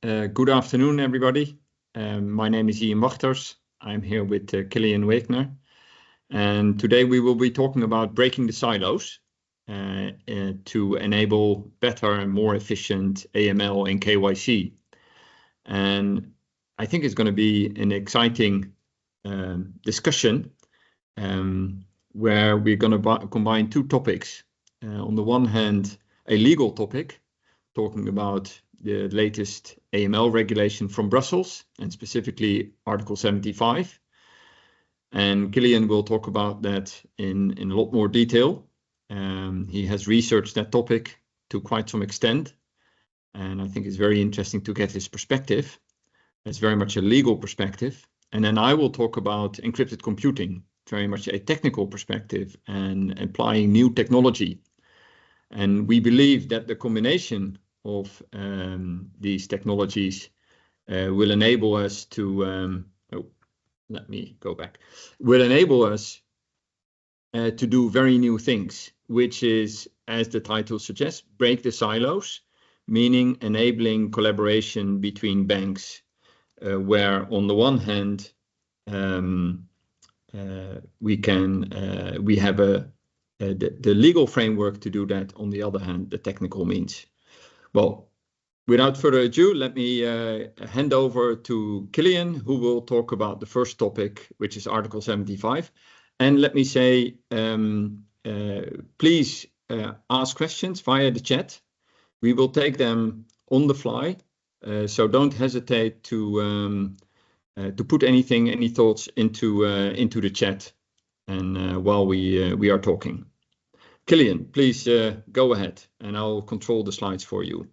Good afternoon, everybody. My name is Wachters. I'm here with Kilian Wegner. And today we will be talking about breaking the silos to enable better and more efficient AML and KYC. And I think it's going to be an exciting discussion where we're going to combine two topics. On the one hand, a legal topic, talking about the latest AML regulation from Brussels, and specifically Article 75. And Kilian will talk about that in a lot more detail. He has researched that topic to quite some extent, and I think it's very interesting to get his perspective. It's very much a legal perspective. And then I will talk about encrypted computing, very much a technical perspective and applying new technology. And we believe that the combination of these technologies will enable us to, will enable us to do very new things, which is, as the title suggests, break the silos, meaning enabling collaboration between banks, where on the one hand, we have the legal framework to do that, on the other hand, the technical means. Well, without further ado, let me hand over to Kilian, who will talk about the first topic, which is Article 75. And let me say, please ask questions via the chat. We will take them on the fly, so don't hesitate to put any thoughts into the chat, and while we are talking. Kilian, please go ahead, and I'll control the slides for you.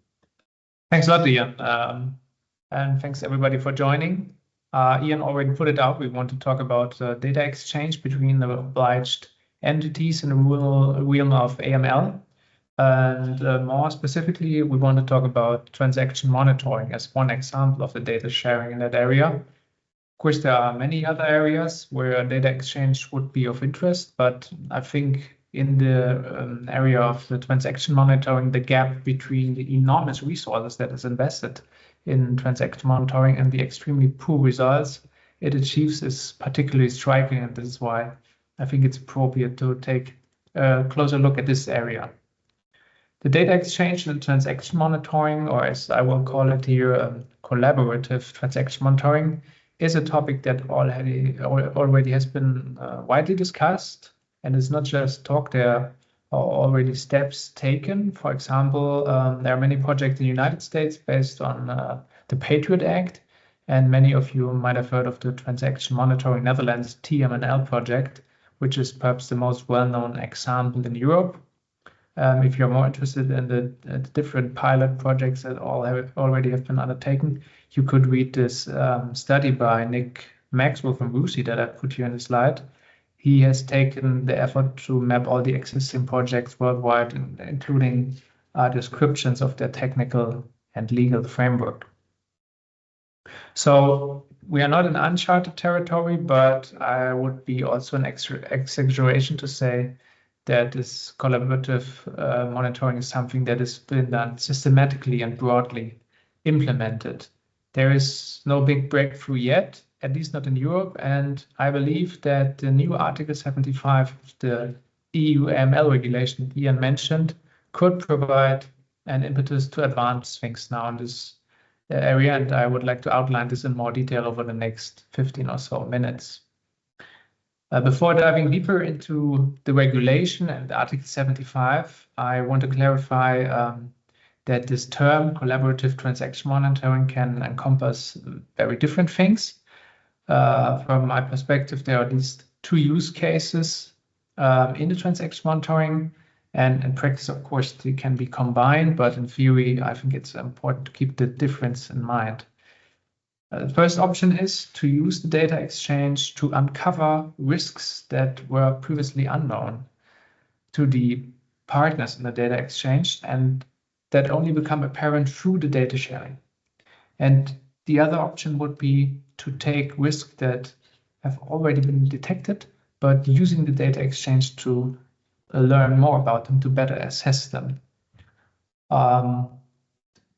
Thanks a lot, Ian. And thanks everybody for joining. Ian already put it out. We want to talk about data exchange between the obliged entities in the realm of AML. And more specifically, we want to talk about transaction monitoring as one example of the data sharing in that area. Of course, there are many other areas where data exchange would be of interest, but I think in the area of the transaction monitoring, the gap between the enormous resources that is invested in transaction monitoring and the extremely poor results it achieves is particularly striking, and this is why I think it's appropriate to take a closer look at this area. The data exchange and transaction monitoring, or as I will call it here, collaborative transaction monitoring, is a topic that already has been widely discussed. And it's not just talk, there are already steps taken. For example, there are many projects in the United States based on the Patriot Act. And many of you might have heard of the Transaction Monitoring Netherlands TMNL project, which is perhaps the most well-known example in Europe. If you're more interested in the different pilot projects that already have been undertaken, you could read this study by Nick Maxwell from RUSI that I put here in the slide. He has taken the effort to map all the existing projects worldwide, including descriptions of their technical and legal framework. So we are not in uncharted territory, but I would be also an exaggeration to say that this collaborative monitoring is something that has been done systematically and broadly implemented. There is no big breakthrough yet, at least not in Europe, and I believe that the new Article 75 of the EU AML regulation Ian mentioned could provide an impetus to advance things now in this area, and I would like to outline this in more detail over the next 15 or so minutes. Before diving deeper into the regulation and Article 75, I want to clarify that this term, collaborative transaction monitoring, can encompass very different things. From my perspective, there are at least two use cases in the transaction monitoring, and in practice, of course, they can be combined, but in theory, I think it's important to keep the difference in mind. The first option is to use the data exchange to uncover risks that were previously unknown to the partners in the data exchange and that only become apparent through the data sharing. And the other option would be to take risks that have already been detected, but using the data exchange to learn more about them, to better assess them.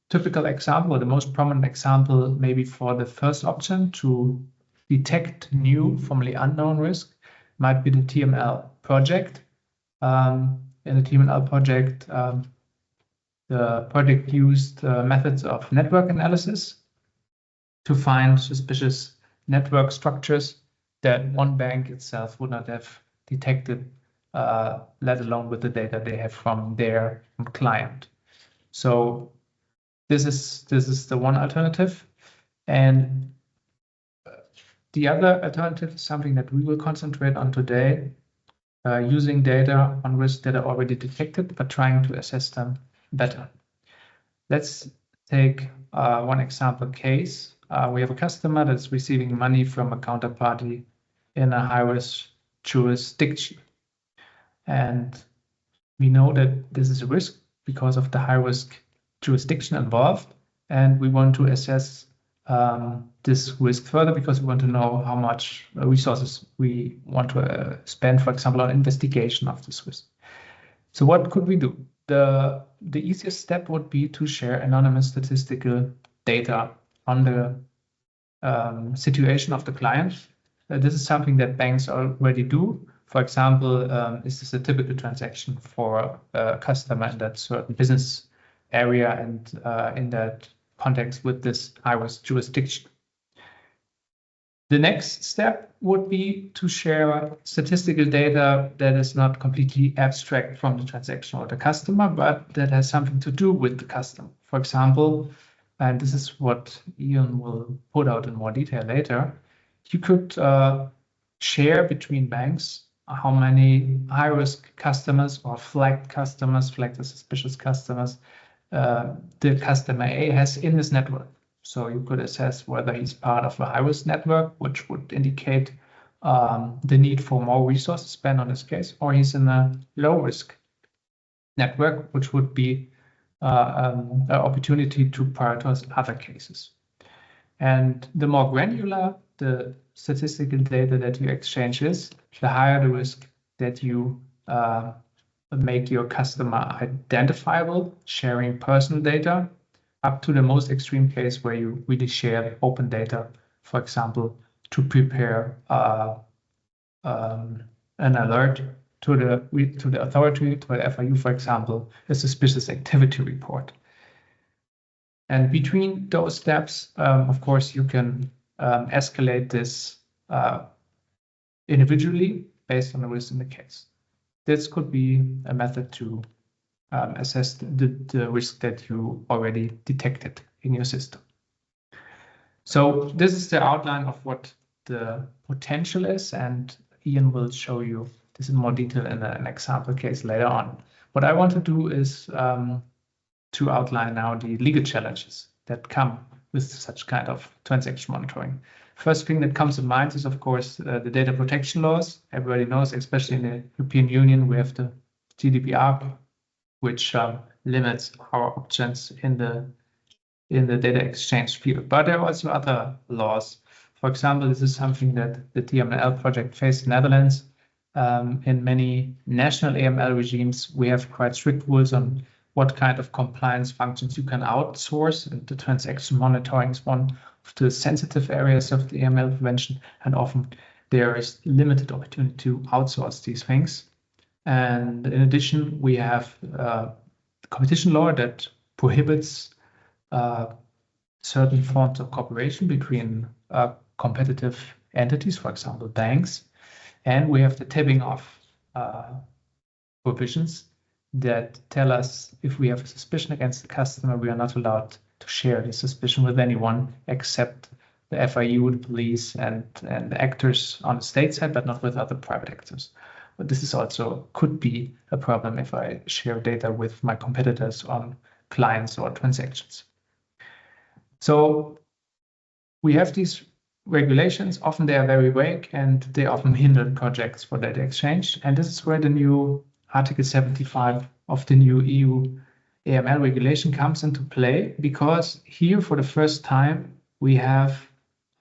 typical example, or the most prominent example, maybe for the first option to detect new, formerly unknown risk, might be the TML project. In the TML project, the project used methods of network analysis to find suspicious network structures that one bank itself would not have detected, let alone with the data they have from their client. So this is the one alternative, and the other alternative is something that we will concentrate on today, using data on risks that are already detected, but trying to assess them better. Let's take one example case. We have a customer that's receiving money from a counterparty in a high-risk jurisdiction. And we know that this is a risk because of the high-risk jurisdiction involved. And we want to assess this risk further because we want to know how much resources we want to spend, for example, on investigation of this risk. So what could we do? The easiest step would be to share anonymous statistical data on the situation of the client. This is something that banks already do. For example, is this a typical transaction for a customer in that certain business area and in that context with this high-risk jurisdiction? The next step would be to share statistical data that is not completely abstract from the transaction or the customer, but that has something to do with the customer. For example, and this is what Ian will put out in more detail later, you could share between banks how many high-risk customers or flagged as suspicious customers, the customer A has in his network. So you could assess whether he's part of a high-risk network, which would indicate the need for more resources spent on this case, or he's in a low-risk network, which would be an opportunity to prioritize other cases. And the more granular the statistical data that you exchange is, the higher the risk that you make your customer identifiable, sharing personal data, up to the most extreme case where you really share open data, for example, to prepare an alert to the authority, to the FIU, for example, a suspicious activity report. And between those steps, of course, you can escalate this individually based on the risk in the case. This could be a method to assess the risk that you already detected in your system. So this is the outline of what the potential is, and Ian will show you this in more detail in an example case later on. What I want to do is to outline now the legal challenges that come with such kind of transaction monitoring. First thing that comes to mind is, of course, the data protection laws. Everybody knows, especially in the European Union, we have the GDPR, which limits our options in the data exchange field. But there are also other laws. For example, this is something that the TML project faced in the Netherlands. In many national AML regimes, we have quite strict rules on what kind of compliance functions you can outsource, and the transaction monitoring is one of the sensitive areas of the AML prevention, and often there is limited opportunity to outsource these things. And in addition, we have competition law that prohibits certain forms of cooperation between competitive entities, for example, banks. And we have the tipping off provisions that tell us if we have a suspicion against the customer, we are not allowed to share the suspicion with anyone except the FIU, the police, and the actors on the state side, but not with other private actors. But this is also could be a problem if I share data with my competitors on clients or transactions. So we have these regulations. Often they are very vague and they often hinder projects for data exchange. And this is where the new Article 75 of the new EU AML regulation comes into play, because here for the first time we have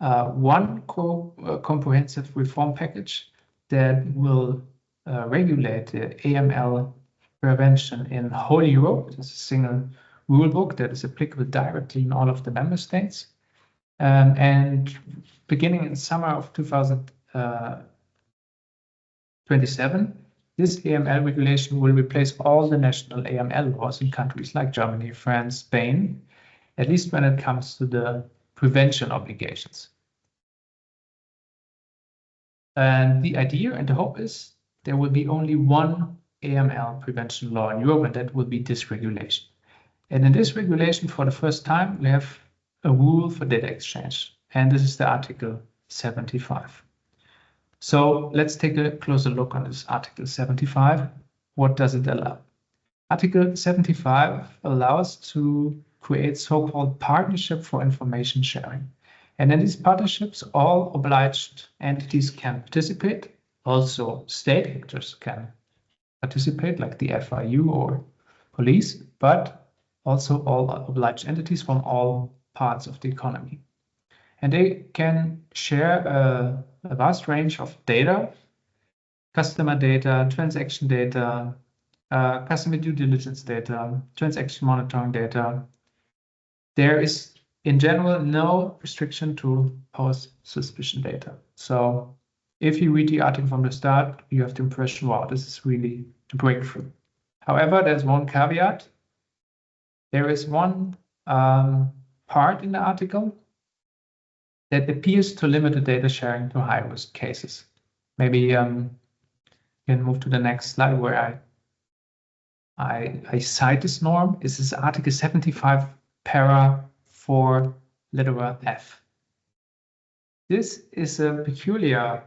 one comprehensive reform package that will regulate the AML prevention in whole Europe. This is a single rulebook that is applicable directly in all of the member states. And beginning in summer of 2027, this AML regulation will replace all the national AML laws in countries like Germany, France, Spain, at least when it comes to the prevention obligations. And the idea and the hope is there will be only one AML prevention law in Europe, and that will be this regulation. And in this regulation, for the first time, we have a rule for data exchange, and this is the Article 75. So let's take a closer look on this Article 75. What does it allow? Article 75 allows to create so-called partnership for information sharing. And in these partnerships, all obliged entities can participate. Also, state actors can participate, like the FIU or police, but also all obliged entities from all parts of the economy. And they can share a vast range of data, customer data, transaction data, customer due diligence data, transaction monitoring data. There is, in general, no restriction to post-suspicion data. So if you read the article from the start, you have the impression, wow, this is really a breakthrough. However, there's one caveat. There is one part in the article that appears to limit the data sharing to high-risk cases. Maybe you can move to the next slide where I cite this norm. This is Article 75, para 4, letter F. This is a peculiar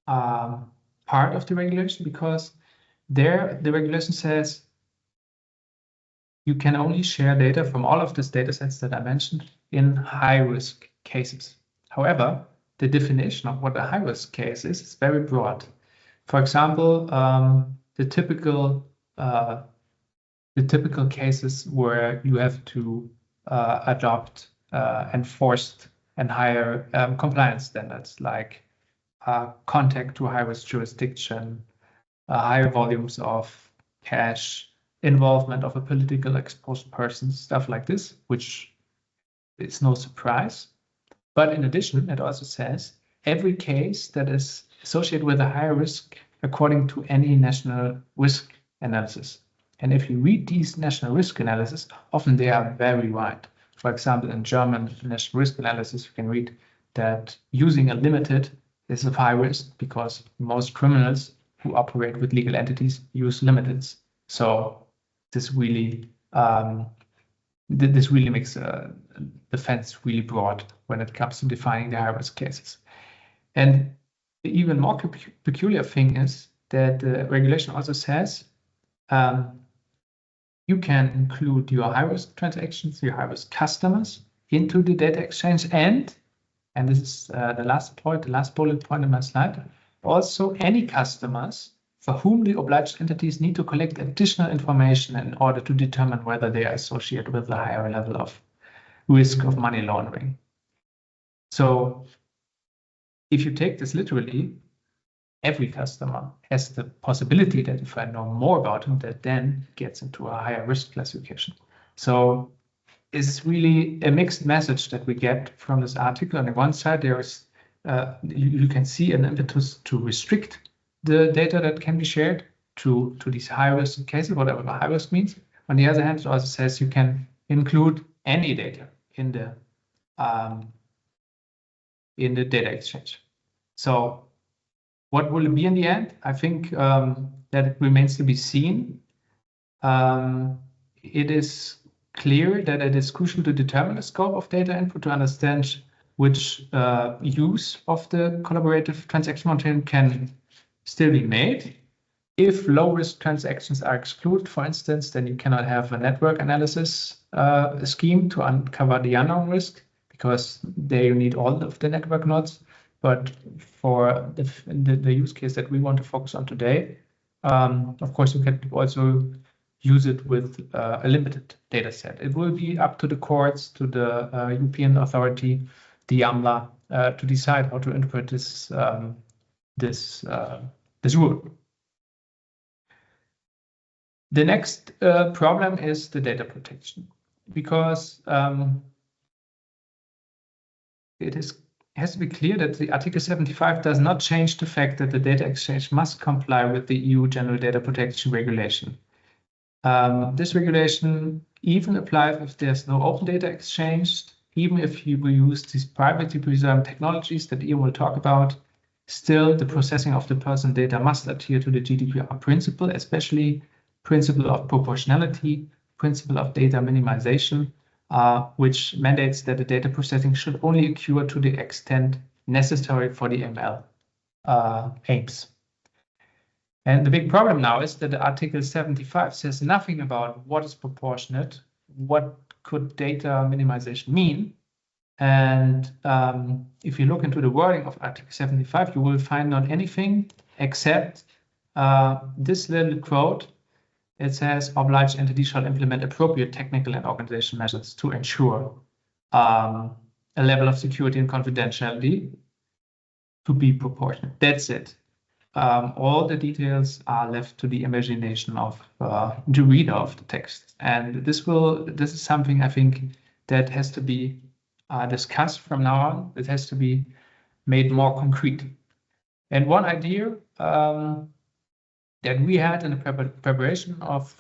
part of the regulation because there the regulation says you can only share data from all of these data sets that I mentioned in high-risk cases. However, the definition of what a high-risk case is very broad. For example, the typical cases where you have to adopt enforced and higher compliance standards, like contact to high-risk jurisdiction, higher volumes of cash, involvement of a politically exposed person, stuff like this, which is no surprise. But in addition, it also says every case that is associated with a higher risk according to any national risk analysis. And if you read these national risk analysis, often they are very wide. For example, in German national risk analysis, you can read that using a limited is of high risk because most criminals who operate with legal entities use limiteds. So this really makes the defense really broad when it comes to defining the high-risk cases. And the even more peculiar thing is that the regulation also says you can include your high-risk transactions, your high-risk customers into the data exchange, and this is the last bullet point in my slide, also any customers for whom the obliged entities need to collect additional information in order to determine whether they are associated with a higher level of risk of money laundering. So if you take this literally, every customer has the possibility that if I know more about him, that then gets into a higher risk classification. So it's really a mixed message that we get from this article. On the one side, there is you can see an impetus to restrict the data that can be shared to these high-risk cases, whatever high-risk means. On the other hand, it also says you can include any data in the data exchange. So what will it be in the end? I think that it remains to be seen. It is clear that it is crucial to determine the scope of data input to understand which use of the collaborative transaction monitoring can still be made. If low-risk transactions are excluded, for instance, then you cannot have a network analysis scheme to uncover the unknown risk, because there you need all of the network nodes. But for the use case that we want to focus on today, of course, you can also use it with a limited data set. It will be up to the courts, to the European authority, the AMLA, to decide how to interpret this rule. The next problem is the data protection. because it has to be clear that the Article 75 does not change the fact that the data exchange must comply with the EU General Data Protection Regulation. This regulation even applies if there's no open data exchange, even if you use these privately preserved technologies that Ian will talk about. Still, the processing of the personal data must adhere to the GDPR principle, especially principle of proportionality, principle of data minimization, which mandates that the data processing should only occur to the extent necessary for the ML aims. And the big problem now is that Article 75 says nothing about what is proportionate, what could data minimization mean. And if you look into the wording of Article 75, you will find not anything except this little quote. It says, obliged entities shall implement appropriate technical and organizational measures to ensure a level of security and confidentiality to be proportionate. That's it. All the details are left to the imagination of the reader of the text. And this is something I think that has to be discussed from now on. It has to be made more concrete. And one idea that we had in the preparation of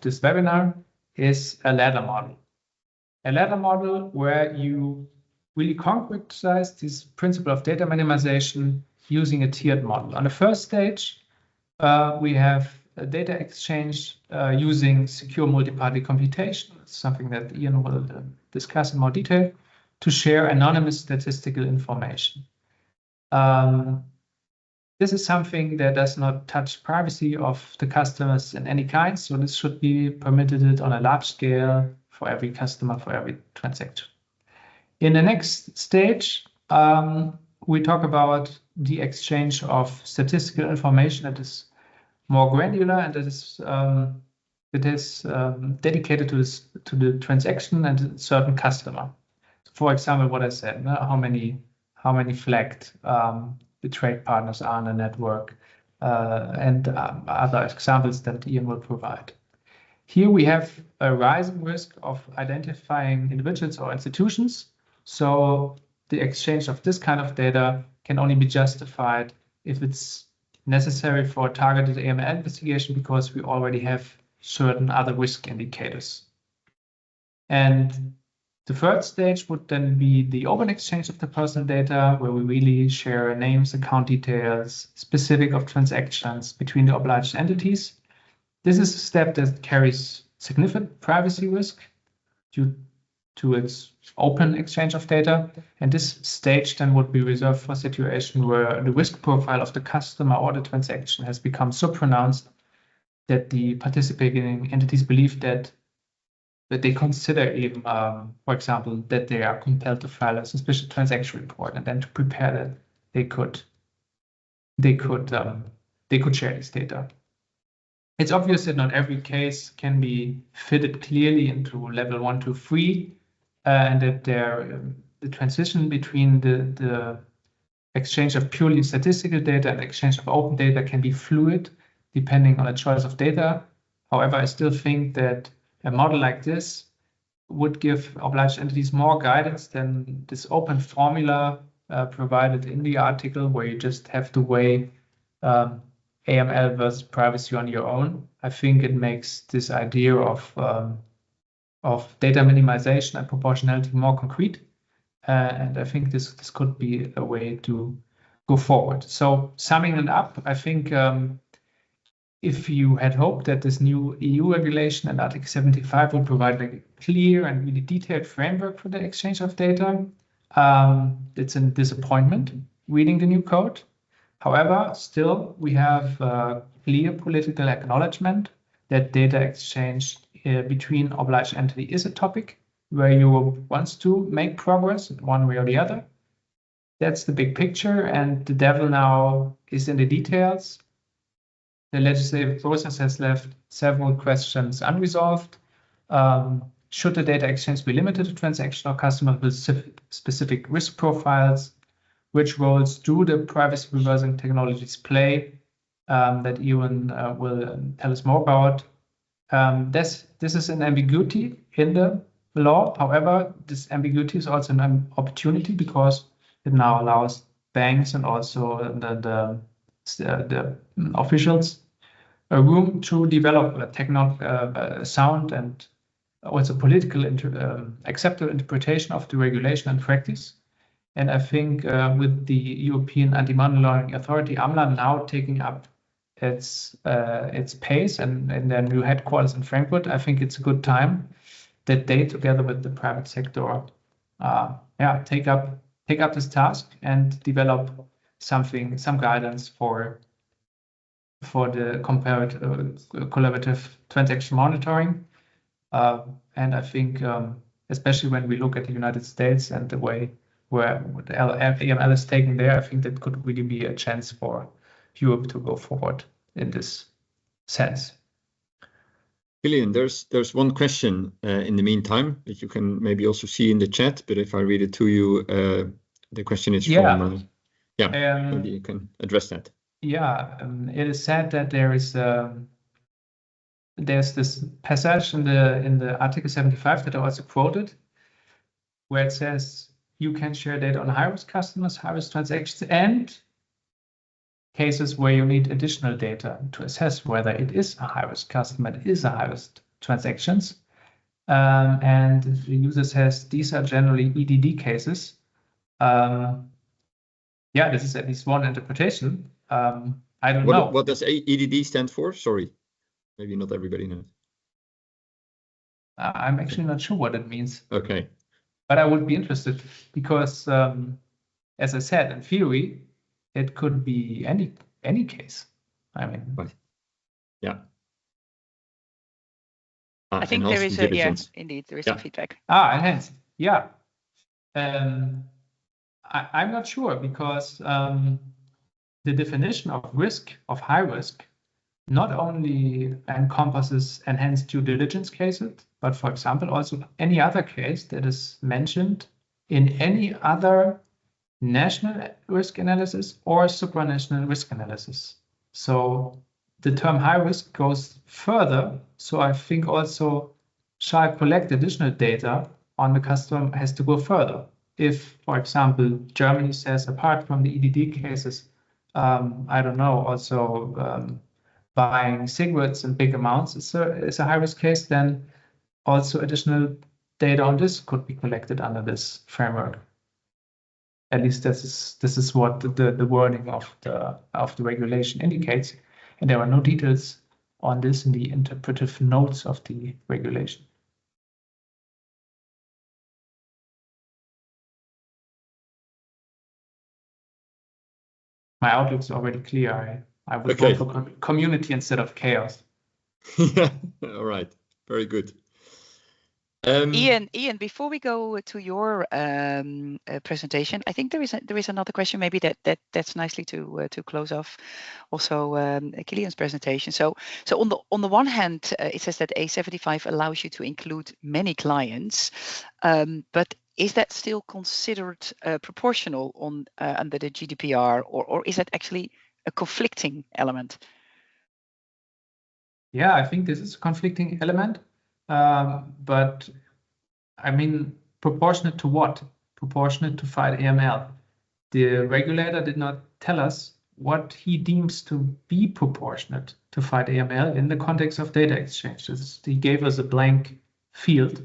this webinar is a ladder model. A ladder model where you really concretize this principle of data minimization using a tiered model. On the first stage, we have a data exchange using secure multi-party computation. It's something that Ian will discuss in more detail, to share anonymous statistical information. This is something that does not touch privacy of the customers in any kind, so this should be permitted on a large scale for every customer, for every transaction. In the next stage, we talk about the exchange of statistical information that is more granular and that is dedicated to the transaction and a certain customer. For example, what I said, how many flagged the trade partners are on the network, and other examples that Ian will provide. Here we have a rising risk of identifying individuals or institutions. So the exchange of this kind of data can only be justified if it's necessary for a targeted AML investigation, because we already have certain other risk indicators. And the third stage would then be the open exchange of the personal data, where we really share names, account details, specific of transactions between the obliged entities. This is a step that carries significant privacy risk due to its open exchange of data. And this stage then would be reserved for a situation where the risk profile of the customer or the transaction has become so pronounced that the participating entities believe that they consider even, for example, that they are compelled to file a suspicious transaction report, and then to prepare that they could share this data. It's obvious that not every case can be fitted clearly into level 1 to 3, and that the transition between the exchange of purely statistical data and exchange of open data can be fluid depending on the choice of data. However, I still think that a model like this would give obliged entities more guidance than this open formula provided in the article, where you just have to weigh AML versus privacy on your own. I think it makes this idea of data minimization and proportionality more concrete, and I think this could be a way to go forward. So summing it up, I think if you had hoped that this new EU regulation and Article 75 would provide a clear and really detailed framework for the exchange of data, it's a disappointment reading the new code. However, still we have clear political acknowledgement that data exchange between obliged entity is a topic where Europe wants to make progress in one way or the other. That's the big picture, and the devil now is in the details. The legislative process has left several questions unresolved. Should the data exchange be limited to transaction or customer with specific risk profiles? Which roles do the privacy reversing technologies play that Ewan will tell us more about? this is an ambiguity in the law. However, this ambiguity is also an opportunity because it now allows banks and also the officials a room to develop a sound and also political acceptable interpretation of the regulation and practice. And I think with the European Anti-Money Laundering Authority, AMLA, now taking up its pace and in their new headquarters in Frankfurt, I think it's a good time that they, together with the private sector, take up this task and develop some guidance for the collaborative transaction monitoring. And I think, especially when we look at the United States and the way where the AML is taken there, I think that could really be a chance for Europe to go forward in this sense. Kilian, there's one question in the meantime that you can maybe also see in the chat, but if I read it to you, the question is from maybe you can address that. Yeah, it is said that there's this passage in the Article 75 that I also quoted, where it says you can share data on high-risk customers, high-risk transactions, and cases where you need additional data to assess whether it is a high-risk customer, it is a high-risk transactions. And the user says these are generally EDD cases. This is at least one interpretation. I don't know. What does EDD stand for? Sorry, maybe not everybody knows. I'm actually not sure what it means. Okay. But I would be interested because, as I said, in theory, it could be any case. I mean, right. Yeah. I think there is indeed there is some feedback. Enhanced. Yeah. I'm not sure because the definition of risk, of high risk, not only encompasses enhanced due diligence cases, but for example, also any other case that is mentioned in any other national risk analysis or supranational risk analysis. So the term high risk goes further. So I think also shall collect additional data on the customer has to go further. If, for example, Germany says apart from the EDD cases, I don't know, also buying cigarettes in big amounts is a high-risk case, then also additional data on this could be collected under this framework. At least this is what the wording of the regulation indicates, and there are no details on this in the interpretive notes of the regulation. My outlook is already clear. I would vote for community instead of chaos. Yeah, all right. Very good. Ian, before we go to your presentation, I think there is another question maybe that's nicely to close off also Kilian's presentation. So on the one hand, it says that A75 allows you to include many clients, but is that still considered proportional under the GDPR, or is that actually a conflicting element? Yeah, I think this is a conflicting element, but I mean, proportionate to what? Proportionate to fight AML. The regulator did not tell us what he deems to be proportionate to fight AML in the context of data exchange. He gave us a blank field.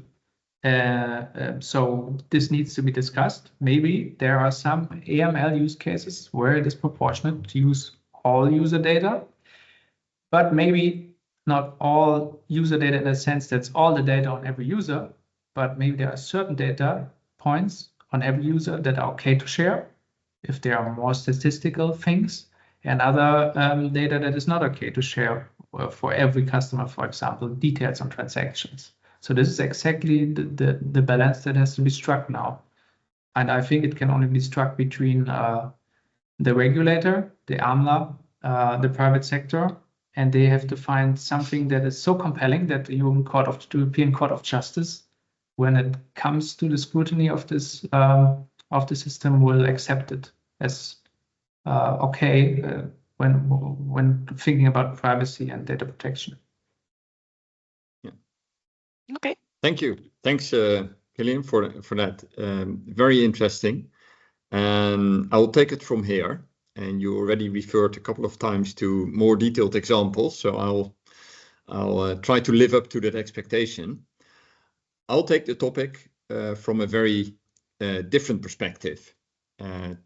So this needs to be discussed. Maybe there are some AML use cases where it is proportionate to use all user data, but maybe not all user data in the sense that's all the data on every user, but maybe there are certain data points on every user that are okay to share if there are more statistical things, and other data that is not okay to share for every customer, for example, details on transactions. So this is exactly the balance that has to be struck now. And I think it can only be struck between the regulator, the AMLA, the private sector, and they have to find something that is so compelling that the European Court of Justice, when it comes to the scrutiny of this of the system, will accept it as okay when thinking about privacy and data protection. Okay. Thank you. Thanks, Kilian, for that. Very interesting. And I will take it from here. And you already referred a couple of times to more detailed examples, so I'll try to live up to that expectation. I'll take the topic from a very different perspective,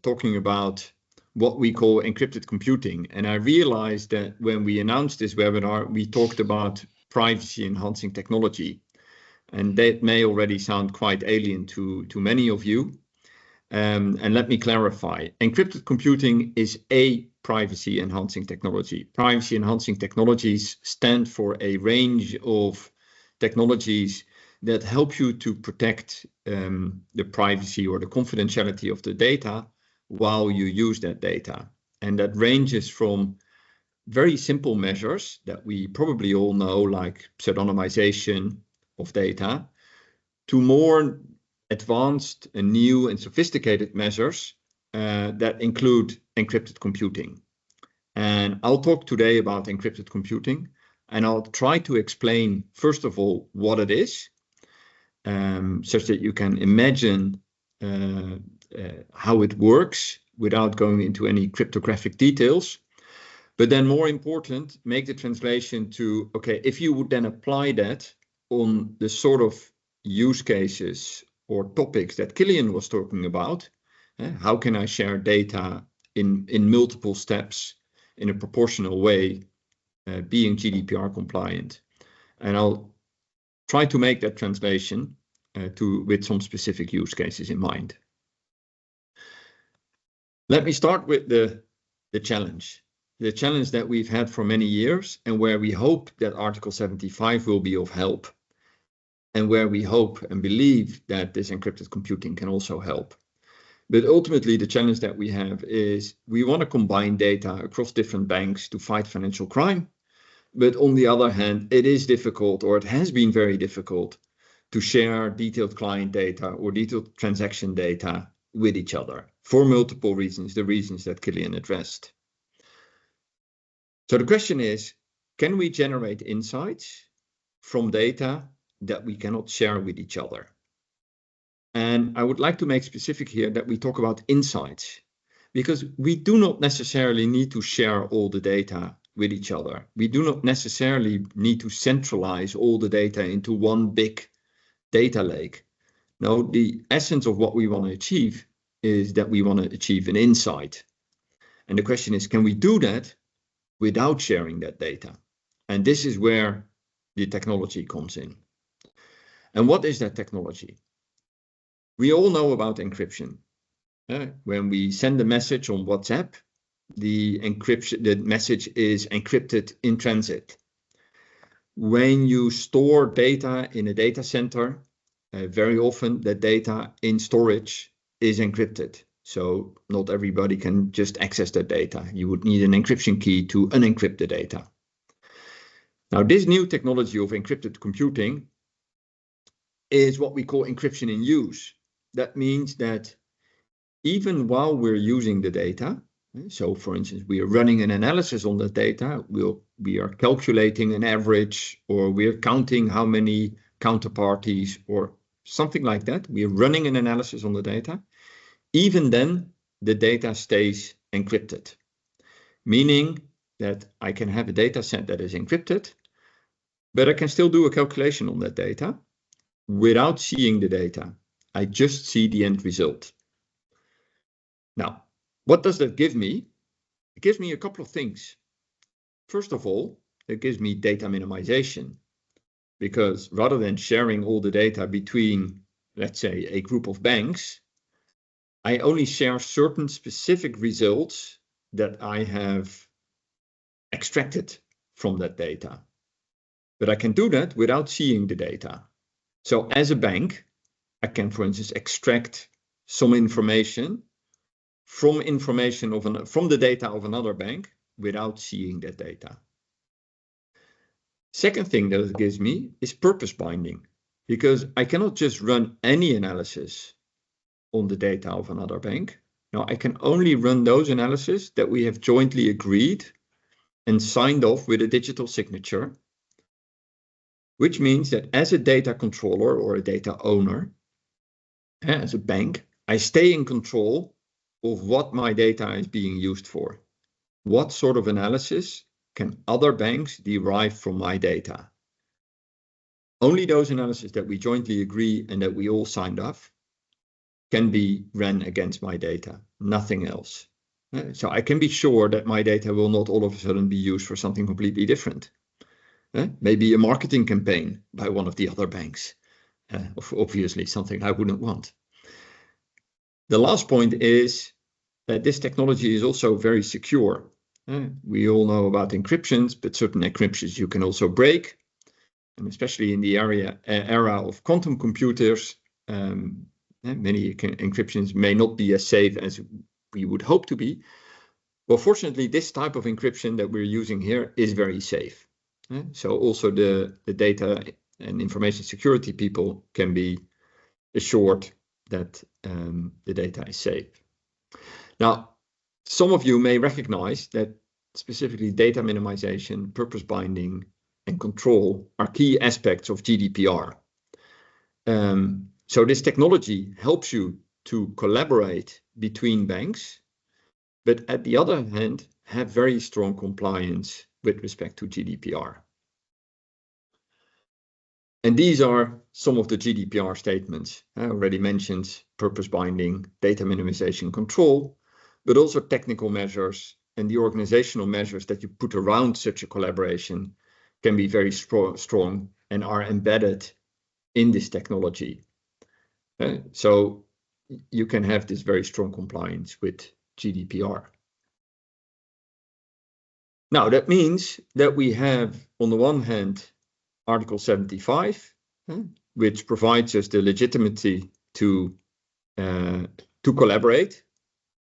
talking about what we call encrypted computing. And I realized that when we announced this webinar, we talked about privacy-enhancing technology. And that may already sound quite alien to many of you. And let me clarify. Encrypted computing is a privacy-enhancing technology. Privacy-enhancing technologies stand for a range of technologies that help you to protect the privacy or the confidentiality of the data while you use that data. And that ranges from very simple measures that we probably all know, like pseudonymization of data, to more advanced and new and sophisticated measures that include encrypted computing. And I'll talk today about encrypted computing, and I'll try to explain, first of all, what it is, such that you can imagine how it works without going into any cryptographic details. But then more important, make the translation to, okay, if you would then apply that on the sort of use cases or topics that Kilian was talking about, how can I share data in multiple steps in a proportional way, being GDPR compliant? And I'll try to make that translation with some specific use cases in mind. Let me start with the challenge. The challenge that we've had for many years, and where we hope that Article 75 will be of help, and where we hope and believe that this encrypted computing can also help. But ultimately, the challenge that we have is we want to combine data across different banks to fight financial crime. But on the other hand, it is difficult, or it has been very difficult, to share detailed client data or detailed transaction data with each other for multiple reasons, the reasons that Kilian addressed. So the question is, can we generate insights from data that we cannot share with each other? And I would like to make specific here that we talk about insights, because we do not necessarily need to share all the data with each other. We do not necessarily need to centralize all the data into one big data lake. No, the essence of what we want to achieve is that we want to achieve an insight. And the question is, can we do that without sharing that data? And this is where the technology comes in. And what is that technology? We all know about encryption. When we send a message on WhatsApp, the message is encrypted in transit. When you store data in a data center, very often the data in storage is encrypted. So not everybody can just access that data. You would need an encryption key to unencrypt the data. Now, this new technology of encrypted computing is what we call encryption in use. That means that even while we're using the data, so for instance, we are running an analysis on the data, we are calculating an average, or we're counting how many counterparties or something like that. We are running an analysis on the data. Even then, the data stays encrypted, meaning that I can have a data set that is encrypted, but I can still do a calculation on that data without seeing the data. I just see the end result. Now, what does that give me? It gives me a couple of things. First of all, it gives me data minimization, because rather than sharing all the data between, let's say, a group of banks, I only share certain specific results that I have extracted from that data. But I can do that without seeing the data. So as a bank, I can, for instance, extract some information from the data of another bank without seeing that data. Second thing that it gives me is purpose binding, because I cannot just run any analysis on the data of another bank. No, I can only run those analyses that we have jointly agreed and signed off with a digital signature which means that as a data controller or a data owner, as a bank, I stay in control of what my data is being used for. What sort of analysis can other banks derive from my data? Only those analyses that we jointly agree and that we all signed off can be ran against my data, nothing else. So I can be sure that my data will not all of a sudden be used for something completely different. Maybe a marketing campaign by one of the other banks. Obviously something I wouldn't want. The last point is that this technology is also very secure. We all know about encryptions, but certain encryptions you can also break. And especially in the era of quantum computers, many encryptions may not be as safe as we would hope to be. Well, fortunately, this type of encryption that we're using here is very safe. So also the data and information security people can be assured that the data is safe. Now, some of you may recognize that specifically data minimization, purpose binding, and control are key aspects of GDPR. So this technology helps you to collaborate between banks, but at the other hand, have very strong compliance with respect to GDPR. And these are some of the GDPR statements. I already mentioned purpose binding, data minimization, control, but also technical measures and the organizational measures that you put around such a collaboration can be very strong and are embedded in this technology. So you can have this very strong compliance with GDPR. Now, that means that we have, on the one hand, Article 75, which provides us the legitimacy to collaborate.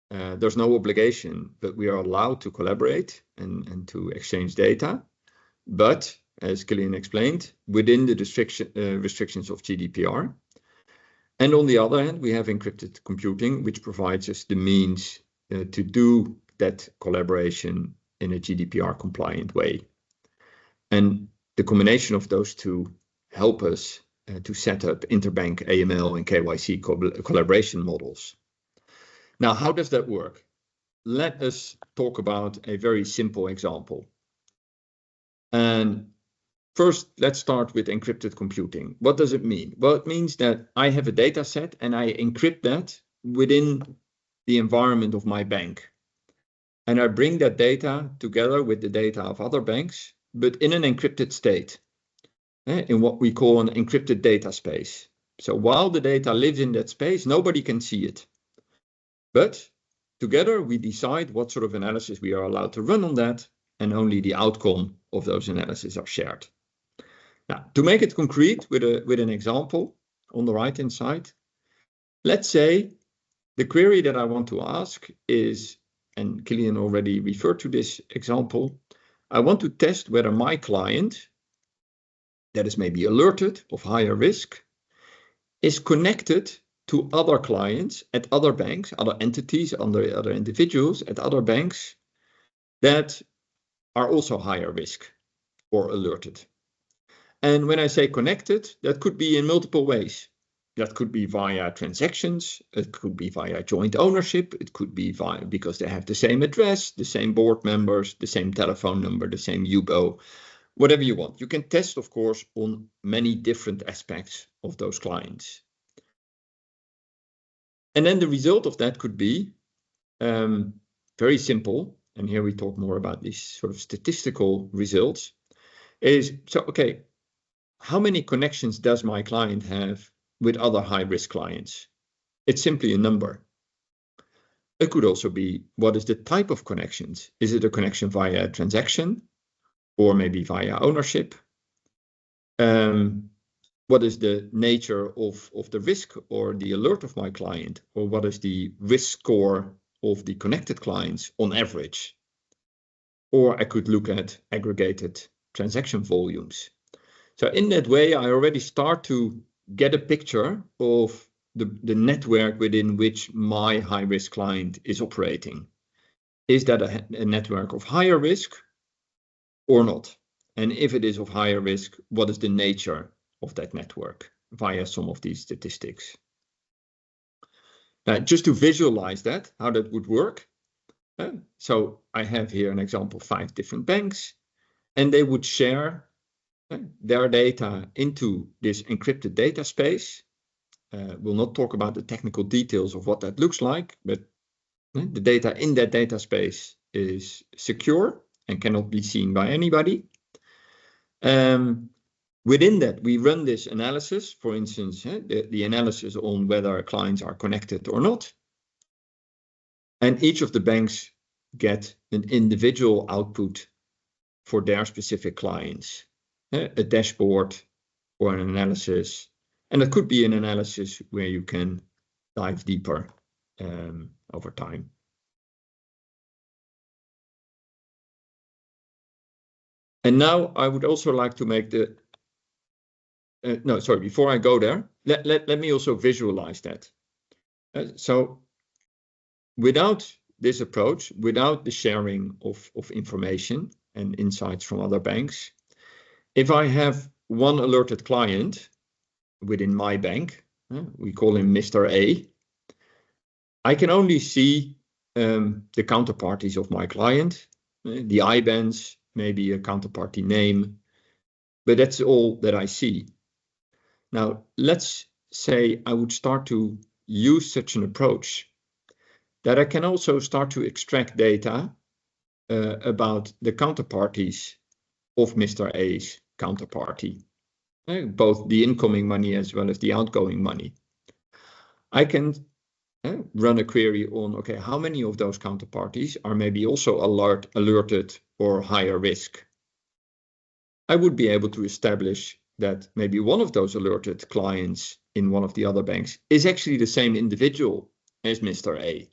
There's no obligation, but we are allowed to collaborate and to exchange data. But, as Kilian explained, within the restrictions of GDPR. And on the other hand, we have encrypted computing, which provides us the means to do that collaboration in a GDPR compliant way. And the combination of those two help us to set up interbank AML and KYC collaboration models. Now, how does that work? Let us talk about a very simple example. And first, let's start with encrypted computing. What does it mean? Well, it means that I have a data set and I encrypt that within the environment of my bank. And I bring that data together with the data of other banks, but in an encrypted state, in what we call an encrypted data space. So while the data lives in that space, nobody can see it. But together we decide what sort of analysis we are allowed to run on that, and only the outcome of those analyses are shared. Now, to make it concrete with an example on the right-hand side, let's say the query that I want to ask is, and Kilian already referred to this example, I want to test whether my client, that is maybe alerted of higher risk, is connected to other clients at other banks, other entities, other individuals at other banks that are also higher risk or alerted. And when I say connected, that could be in multiple ways. That could be via transactions, it could be via joint ownership, it could be via because they have the same address, the same board members, the same telephone number, the same UBO, whatever you want. You can test, of course, on many different aspects of those clients. And then the result of that could be very simple, and here we talk more about these sort of statistical results, is, so, okay, how many connections does my client have with other high-risk clients? It's simply a number. It could also be, what is the type of connections? Is it a connection via a transaction or maybe via ownership? What is the nature of the risk or the alert of my client? Or what is the risk score of the connected clients on average? Or I could look at aggregated transaction volumes. So in that way, I already start to get a picture of the network within which my high-risk client is operating. Is that a network of higher risk or not? And if it is of higher risk, what is the nature of that network via some of these statistics? Just to visualize that, how that would work. So I have here an example, 5 different banks, and they would share their data into this encrypted data space. We'll not talk about the technical details of what that looks like, but the data in that data space is secure and cannot be seen by anybody. Within that, we run this analysis, for instance, the analysis on whether clients are connected or not. And each of the banks get an individual output for their specific clients, a dashboard or an analysis. And it could be an analysis where you can dive deeper over time. And now I would also like to make the, before I go there, let me also visualize that. So without this approach, without the sharing of information and insights from other banks, if I have one alerted client within my bank, we call him Mr. A, I can only see the counterparties of my client, the IBANs, maybe a counterparty name, but that's all that I see. Now, let's say I would start to use such an approach that I can also start to extract data about the counterparties of Mr. A's counterparty, both the incoming money as well as the outgoing money. I can run a query on, okay, how many of those counterparties are maybe also alerted or higher risk? I would be able to establish that maybe one of those alerted clients in one of the other banks is actually the same individual as Mr. A,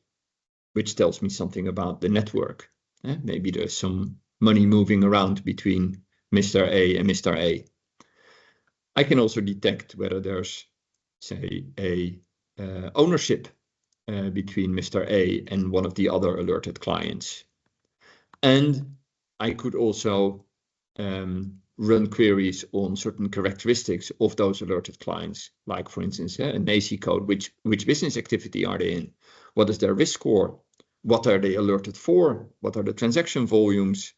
which tells me something about the network. Maybe there's some money moving around between Mr. A and Mr. A. I can also detect whether there's, say, a ownership between Mr. A and one of the other alerted clients. And I could also run queries on certain characteristics of those alerted clients, like, for instance, a NACI code, which business activity are they in? What is their risk score? What are they alerted for? What are the transaction volumes?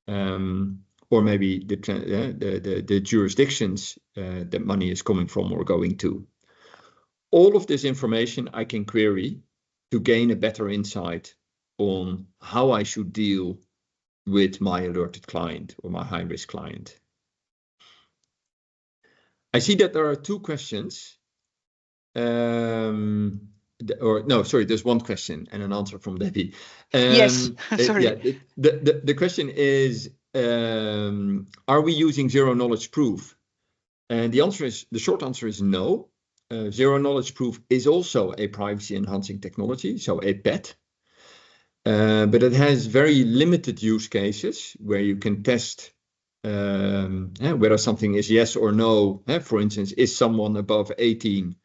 Or maybe the jurisdictions that money is coming from or going to. All of this information I can query to gain a better insight on how I should deal with my alerted client or my high-risk client. I see that there are 2 questions. There's one question and an answer from Debbie. Yes, sorry. The question is, are we using zero knowledge proof? And the short answer is no. Zero knowledge proof is also a privacy enhancing technology, so a PET. But it has very limited use cases where you can test whether something is yes or no. For instance, is someone above 18,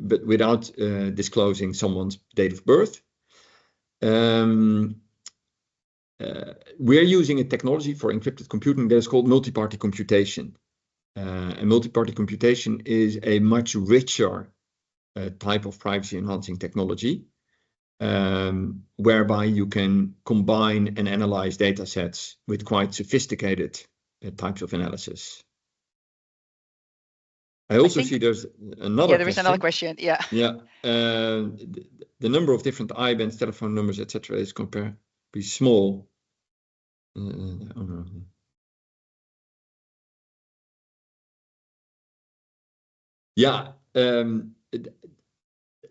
but without disclosing someone's date of birth. We're using a technology for encrypted computing that is called multi-party computation. And multi-party computation is a much richer type of privacy-enhancing technology, whereby you can combine and analyze data sets with quite sophisticated types of analysis. I also see there's another there is another question. Yeah. The number of different IBANs, telephone numbers, etc., is comparably small. Yeah,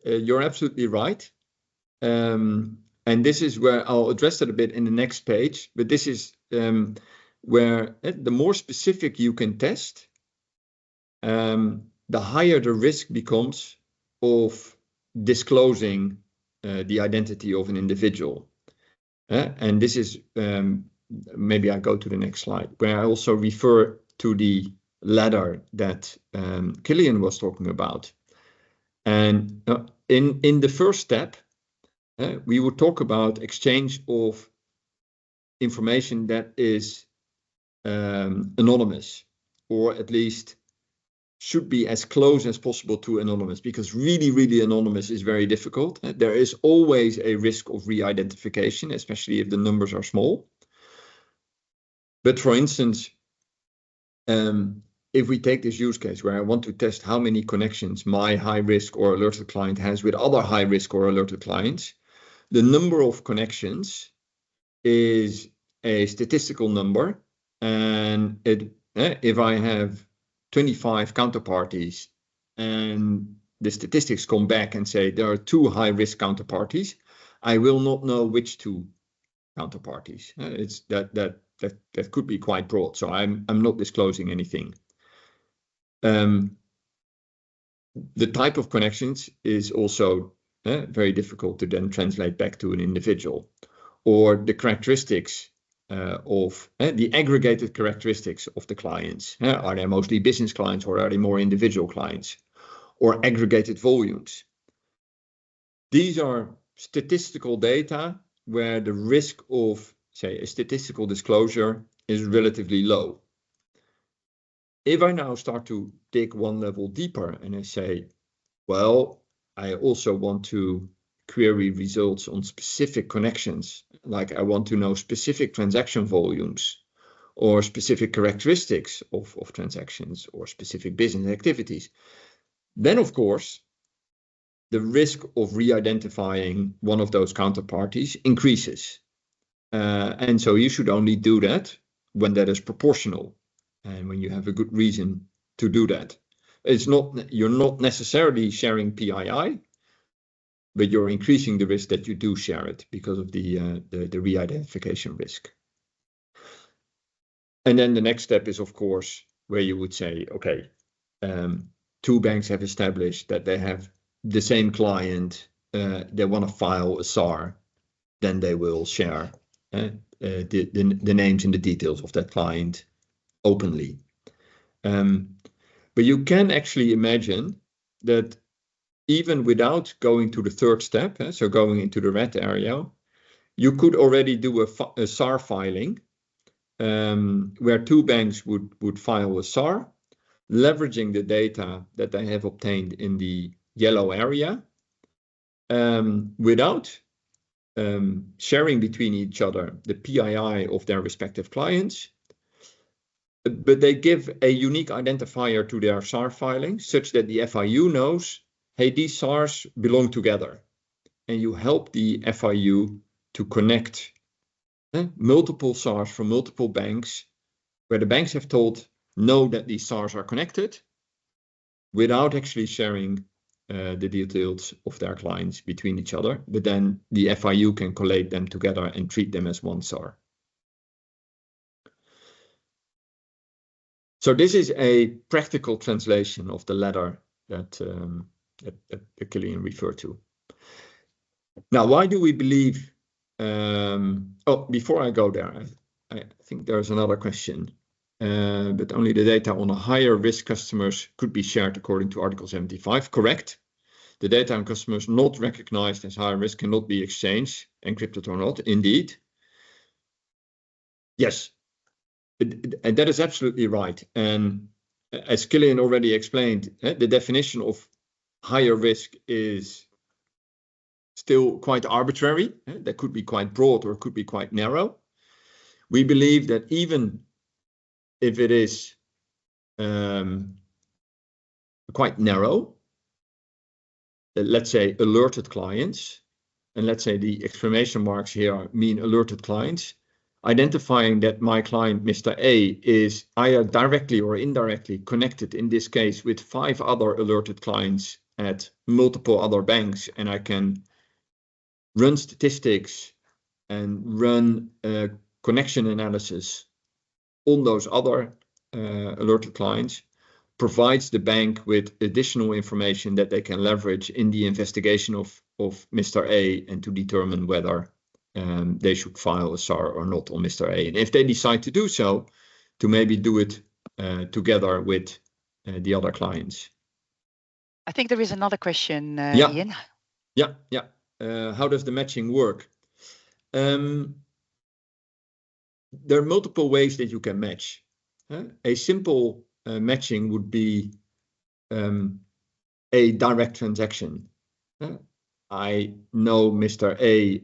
you're absolutely right. And this is where I'll address that a bit in the next page. But this is where the more specific you can test, the higher the risk becomes of disclosing the identity of an individual. And this is, maybe I go to the next slide, where I also refer to the ladder that Kilian was talking about. And in the first step, we would talk about exchange of information that is anonymous, or at least should be as close as possible to anonymous, because really anonymous is very difficult. There is always a risk of re-identification, especially if the numbers are small. But for instance, if we take this use case where I want to test how many connections my high risk or alerted client has with other high risk or alerted clients, the number of connections is a statistical number. And if I have 25 counterparties and the statistics come back and say there are 2 high risk counterparties, I will not know which 2 counterparties. It's that could be quite broad. So I'm not disclosing anything. The type of connections is also very difficult to then translate back to an individual, or the characteristics of the aggregated characteristics of the clients. Are they mostly business clients, or are they more individual clients, or aggregated volumes? These are statistical data where the risk of, say, a statistical disclosure is relatively low. If I now start to dig one level deeper and I say, well, I also want to query results on specific connections, like I want to know specific transaction volumes or specific characteristics of transactions or specific business activities, then of course the risk of re-identifying one of those counterparties increases. And so you should only do that when that is proportional and when you have a good reason to do that. You're not necessarily sharing PII, but you're increasing the risk that you do share it because of the re-identification risk. And then the next step is, of course, where you would say, okay, 2 banks have established that they have the same client, they want to file a SAR, then they will share the names and the details of that client openly. But you can actually imagine that even without going to the 3rd step, so going into the red area, you could already do a SAR filing where 2 banks would file a SAR, leveraging the data that they have obtained in the yellow area, without sharing between each other the PII of their respective clients. But they give a unique identifier to their SAR filing such that the FIU knows, hey, these SARs belong together. And you help the FIU to connect multiple SARs from multiple banks, where the banks have know that these SARs are connected without actually sharing the details of their clients between each other. But then the FIU can collate them together and treat them as one SAR. So this is a practical translation of the letter that Kilian referred to. Now, why do we believe? Before I go there, I think there's another question. But only the data on a higher risk customers could be shared according to Article 75. Correct. The data on customers not recognized as higher risk cannot be exchanged, encrypted or not. Indeed. Yes. And that is absolutely right. And as Kilian already explained, the definition of higher risk is still quite arbitrary. That could be quite broad or it could be quite narrow. We believe that even if it is quite narrow, let's say alerted clients, and let's say the exclamation marks here mean alerted clients, identifying that my client, Mr. A, is either directly or indirectly connected, in this case, with 5 other alerted clients at multiple other banks, and I can run statistics and run connection analysis on those other alerted clients, provides the bank with additional information that they can leverage in the investigation of Mr. A and to determine whether they should file a SAR or not on Mr. A. And if they decide to do so, to maybe do it together with the other clients. I think there is another question, Ian. Yeah. How does the matching work? there are multiple ways that you can match. A simple matching would be a direct transaction. I know Mr. A,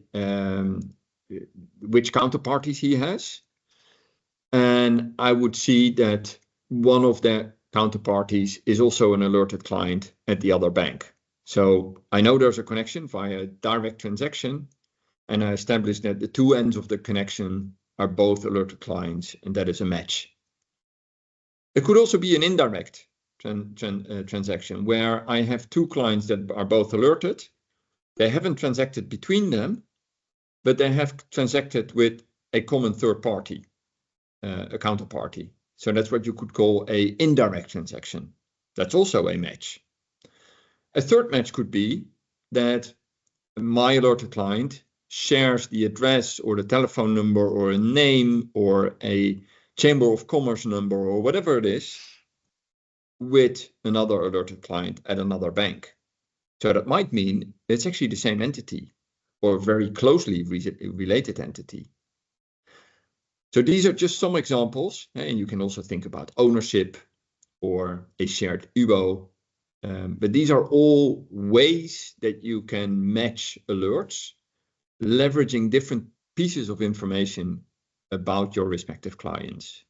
which counterparties he has, and I would see that one of the counterparties is also an alerted client at the other bank. So I know there's a connection via direct transaction, and I establish that the two ends of the connection are both alerted clients, and that is a match. It could also be an indirect transaction where I have two clients that are both alerted. They haven't transacted between them, but they have transacted with a common third party, a counterparty. So that's what you could call an indirect transaction. That's also a match. A third match could be that my alerted client shares the address or the telephone number or a name or a Chamber of Commerce number or whatever it is with another alerted client at another bank. So that might mean it's actually the same entity or very closely related entity. So these are just some examples, and you can also think about ownership or a shared UBO. But these are all ways that you can match alerts, leveraging different pieces of information about your respective clients.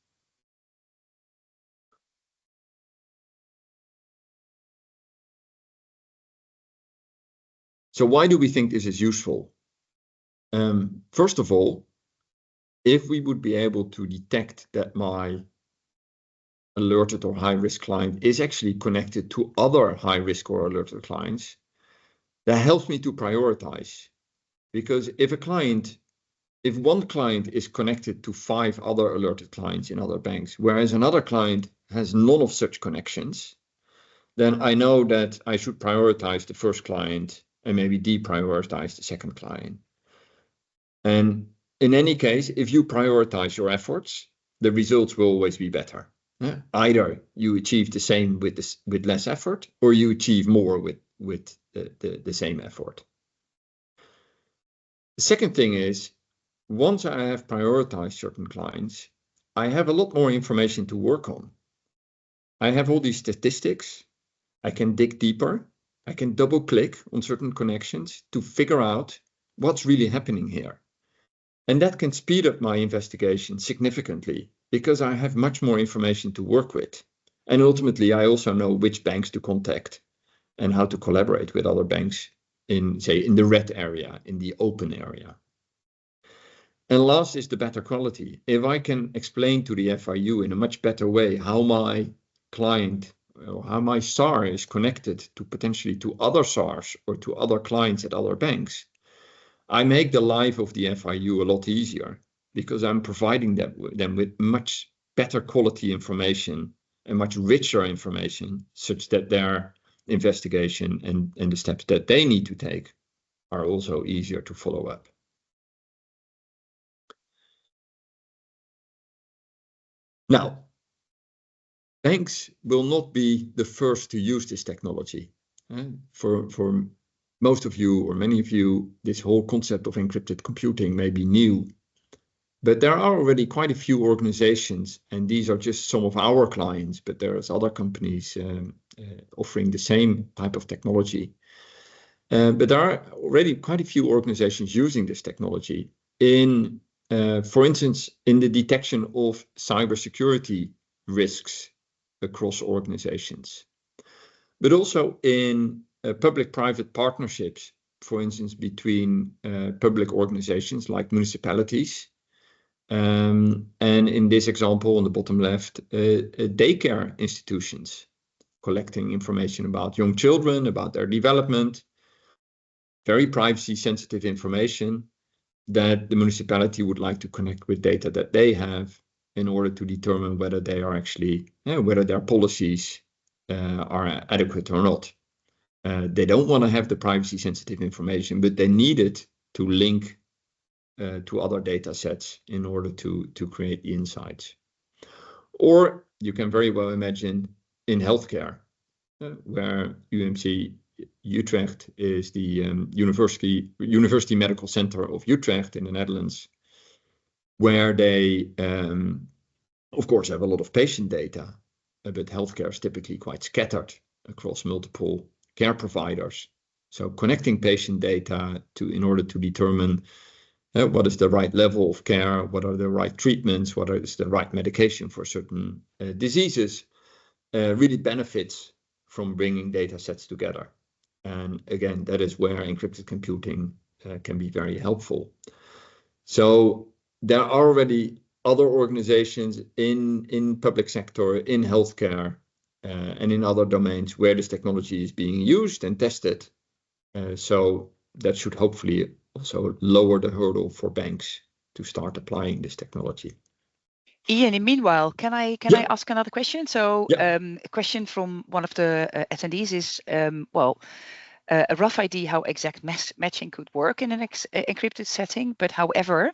So why do we think this is useful? First of all, if we would be able to detect that my alerted or high-risk client is actually connected to other high-risk or alerted clients, that helps me to prioritize. Because if one client is connected to 5 other alerted clients in other banks, whereas another client has none of such connections, then I know that I should prioritize the first client and maybe deprioritize the second client. And in any case, if you prioritize your efforts, the results will always be better. Either you achieve the same with less effort, or you achieve more with the same effort. The second thing is, once I have prioritized certain clients, I have a lot more information to work on. I have all these statistics. I can dig deeper. I can double click on certain connections to figure out what's really happening here. And that can speed up my investigation significantly because I have much more information to work with. And ultimately, I also know which banks to contact and how to collaborate with other banks in, say, in the red area, in the open area. And last is the better quality. If I can explain to the FIU in a much better way how my client or how my SAR is connected to potentially to other SARs or to other clients at other banks, I make the life of the FIU a lot easier because I'm providing them with much better quality information and much richer information such that their investigation and the steps that they need to take are also easier to follow up. Now, banks will not be the first to use this technology. For most of you or many of you, this whole concept of encrypted computing may be new, but there are already quite a few organizations, and these are just some of our clients, but there's other companies offering the same type of technology. But there are already quite a few organizations using this technology in, for instance, in the detection of cybersecurity risks across organizations, but also in public-private partnerships, for instance, between public organizations like municipalities. And in this example on the bottom left, daycare institutions collecting information about young children, about their development, very privacy-sensitive information that the municipality would like to connect with data that they have in order to determine whether they are actually, whether their policies are adequate or not. They don't want to have the privacy-sensitive information, but they need it to link to other data sets in order to create the insights. Or you can very well imagine in healthcare, where UMC Utrecht is the University Medical Center of Utrecht in the Netherlands. where they, of course, have a lot of patient data, but healthcare is typically quite scattered across multiple care providers. So connecting patient data in order to determine what is the right level of care, what are the right treatments, what is the right medication for certain diseases, really benefits from bringing data sets together. And again, that is where encrypted computing can be very helpful. So there are already other organizations in public sector, in healthcare, and in other domains where this technology is being used and tested. So that should hopefully also lower the hurdle for banks to start applying this technology. Ian, in meanwhile, can I ask another question? So a question from one of the attendees is, a rough idea how exact matching could work in an encrypted setting, but however,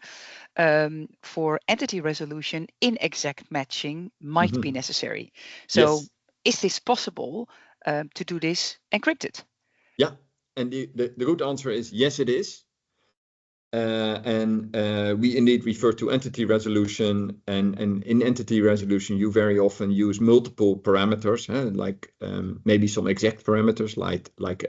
for entity resolution, inexact matching might be necessary. So is this possible to do this encrypted? Yeah, and the good answer is yes, it is. We indeed refer to entity resolution, and in entity resolution, you very often use multiple parameters, like maybe some exact parameters, like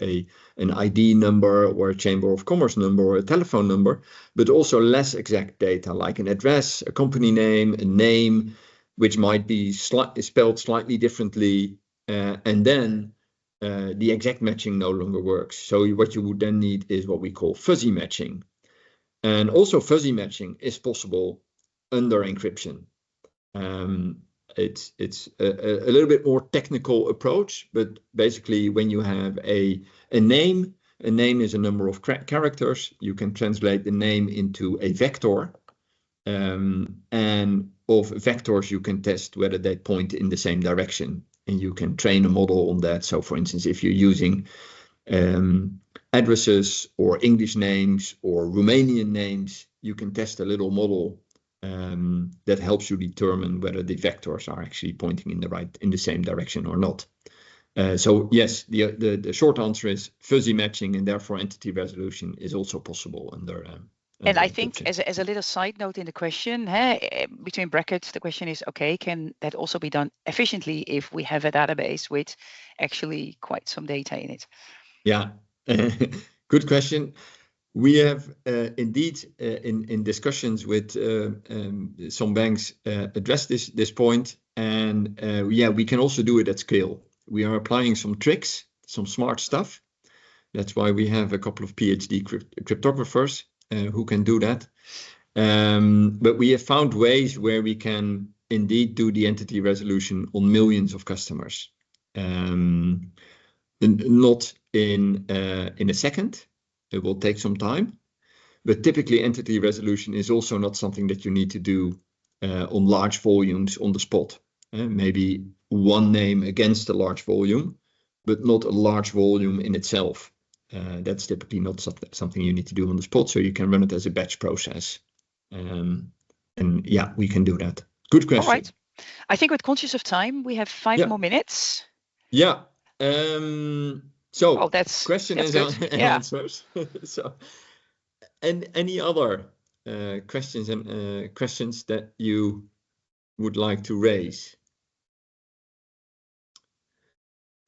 an ID number or a Chamber of Commerce number or a telephone number, but also less exact data, like an address, a company name, a name, which might be spelled slightly differently, and then the exact matching no longer works. So what you would then need is what we call fuzzy matching. And also fuzzy matching is possible under encryption. It's a little bit more technical approach, but basically when you have a name is a number of characters. You can translate the name into a vector. And of vectors, you can test whether they point in the same direction. And you can train a model on that. So for instance, if you're using addresses or English names or Romanian names, you can test a little model that helps you determine whether the vectors are actually pointing in the same direction or not. So yes, the short answer is fuzzy matching, and therefore entity resolution is also possible under. And I think as a little side note in the question, between brackets, the question is, okay, can that also be done efficiently if we have a database with actually quite some data in it? Yeah, good question. We have indeed in discussions with some banks addressed this point, and we can also do it at scale. We are applying some tricks, some smart stuff. That's why we have a couple of PhD cryptographers who can do that. But we have found ways where we can indeed do the entity resolution on millions of customers. Not in a second. It will take some time. But typically entity resolution is also not something that you need to do on large volumes on the spot. Maybe one name against a large volume, but not a large volume in itself. That's typically not something you need to do on the spot, so you can run it as a batch process. And yeah, we can do that. Good question. All right. I think we're conscious of time. We have 5 more minutes. Yeah. So that's question that's and answers. So, and any other questions that you would like to raise?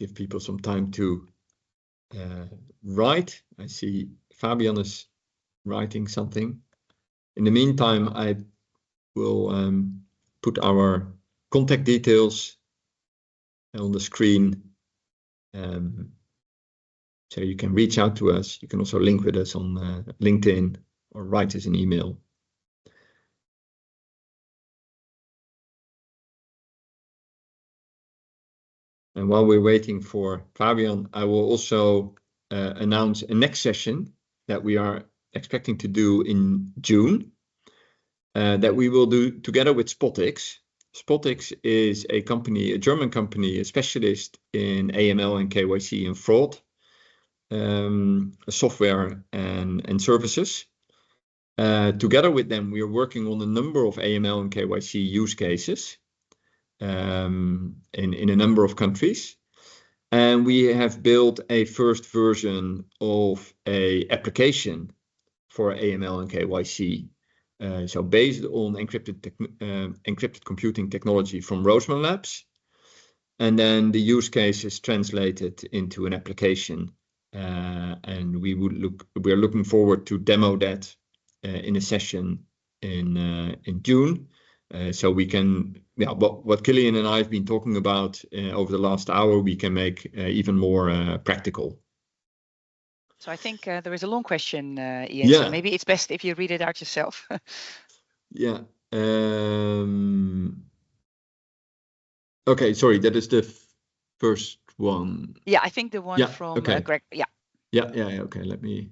Give people some time to write. I see Fabian is writing something. In the meantime, I will put our contact details on the screen. So you can reach out to us. You can also link with us on LinkedIn or write us an email. And while we're waiting for Fabian, I will also announce a next session that we are expecting to do in June, that we will do together with SpotX. SpotX is a company, a German company, a specialist in AML and KYC and fraud. Software and services. Together with them, we are working on a number of AML and KYC use cases in a number of countries. And we have built a first version of an application for AML and KYC So based on encrypted computing technology from Roseman Labs. And then the use case is translated into an application. And we are looking forward to demo that in a session in June. So we can, what Kilian and I have been talking about over the last hour, we can make even more practical. So I think there is a long question, Ian. Yeah. So maybe it's best if you read it out yourself. Yeah. Okay, sorry, that is the first one. Yeah, I think the one from Greg. Yeah. Yeah. Okay, let me.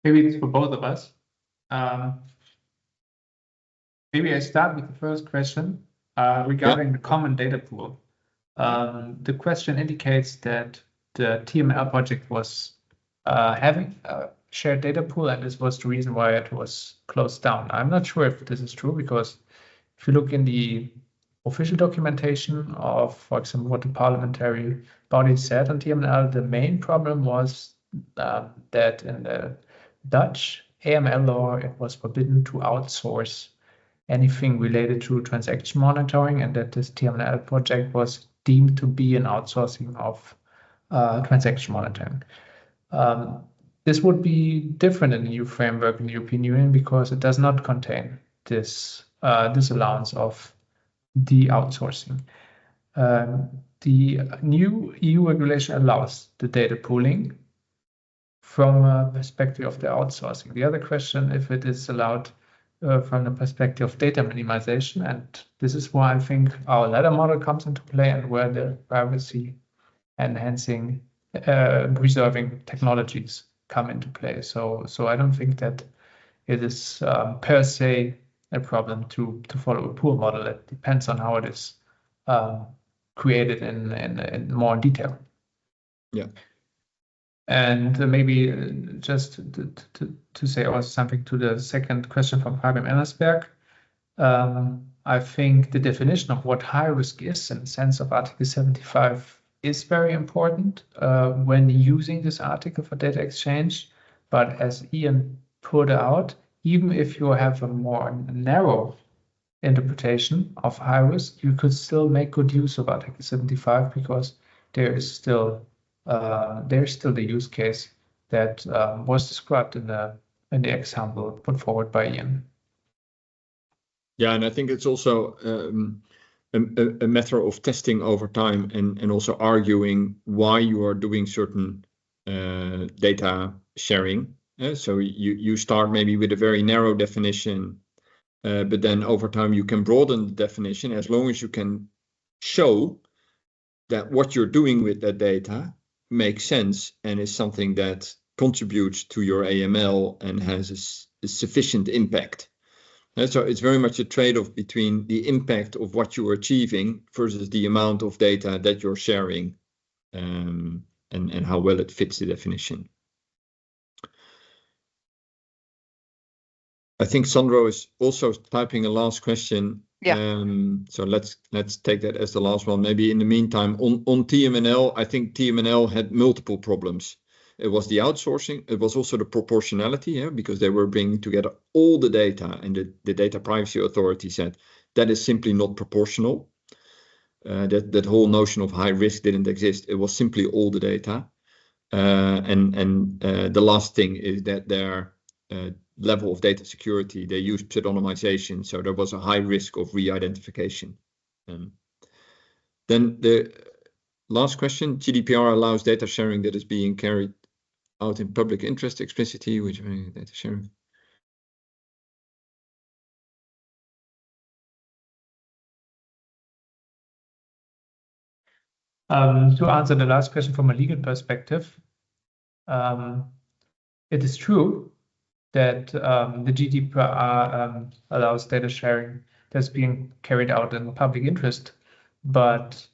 Maybe it's for both of us. Maybe I start with the first question regarding the common data pool. The question indicates that the TML project was having a shared data pool, and this was the reason why it was closed down. I'm not sure if this is true, because if you look in the official documentation of, for example, what the parliamentary body said on TML, the main problem was that in the Dutch AML law, it was forbidden to outsource anything related to transaction monitoring, and that this TML project was deemed to be an outsourcing of transaction monitoring. This would be different in the new framework in the European Union, because it does not contain this allowance of the outsourcing. The new EU regulation allows the data pooling from a perspective of the outsourcing. The other question, if it is allowed from the perspective of data minimization, and this is why I think our ladder model comes into play, and where the privacy enhancing preserving technologies come into play. So I don't think that it is per se a problem to follow a pool model. It depends on how it is created in more detail. Yeah. And maybe just to say also something to the second question from Fabian Ennersberg. I think the definition of what high risk is in the sense of Article 75 is very important when using this article for data exchange. But as Ian put out, even if you have a more narrow interpretation of high risk, you could still make good use of Article 75, because there is still the use case that was described in the example put forward by Ian. Yeah, and I think it's also a matter of testing over time, and also arguing why you are doing certain data sharing. So you start maybe with a very narrow definition, but then over time you can broaden the definition, as long as you can show that what you're doing with that data makes sense and is something that contributes to your AML and has a sufficient impact. And so it's very much a trade-off between the impact of what you are achieving versus the amount of data that you're sharing, and how well it fits the definition. I think Sandro is also typing a last question. Yeah. So let's take that as the last one. Maybe in the meantime, on TMNL, I think TMNL had multiple problems. It was the outsourcing. It was also the proportionality, because they were bringing together all the data, and the Data Privacy Authority said that is simply not proportional. That whole notion of high risk didn't exist. It was simply all the data. And the last thing is that their level of data security, they used pseudonymization, so there was a high risk of re-identification. Then the last question: GDPR allows data sharing that is being carried out in public interest explicitly, which data sharing. To answer the last question from a legal perspective, it is true that the GDPR allows data sharing that's being carried out in public interest, but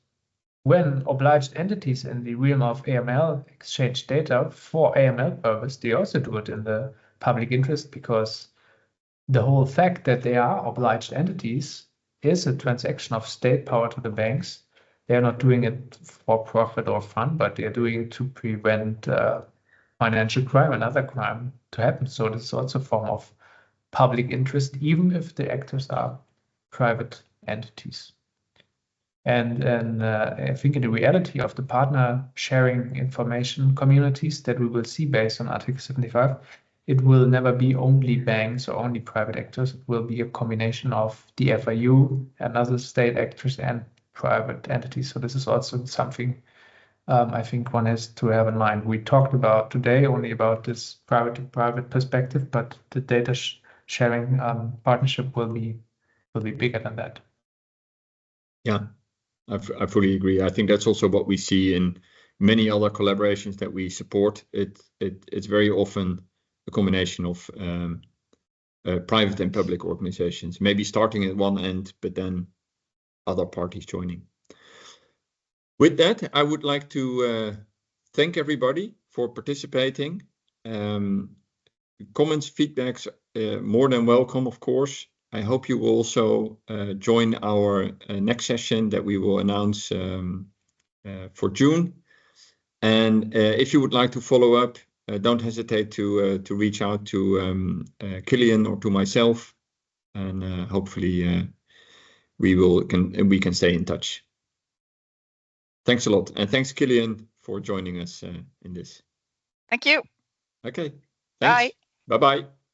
when obliged entities in the realm of AML exchange data for AML purpose, they also do it in the public interest, because the whole fact that they are obliged entities is a transaction of state power to the banks. They are not doing it for profit or fun, but they are doing it to prevent financial crime, another crime to happen. So this is also a form of public interest, even if the actors are private entities. And I think in the reality of the partner sharing information communities that we will see based on Article 75, it will never be only banks or only private actors. It will be a combination of the FIU and other state actors and private entities. So this is also something I think one has to have in mind. We talked about today only about this private perspective, but the data sharing partnership will be bigger than that. Yeah, I fully agree. I think that's also what we see in many other collaborations that we support. It's very often a combination of private and public organizations, maybe starting at one end, but then other parties joining. With that, I would like to thank everybody for participating. Comments, feedbacks, more than welcome, of course. I hope you will also join our next session that we will announce for June. And if you would like to follow up, don't hesitate to reach out to Kilian or to myself, and hopefully we can stay in touch. Thanks a lot, and thanks Kilian for joining us in this. Thank you. Okay. Thanks. Bye. Bye-bye.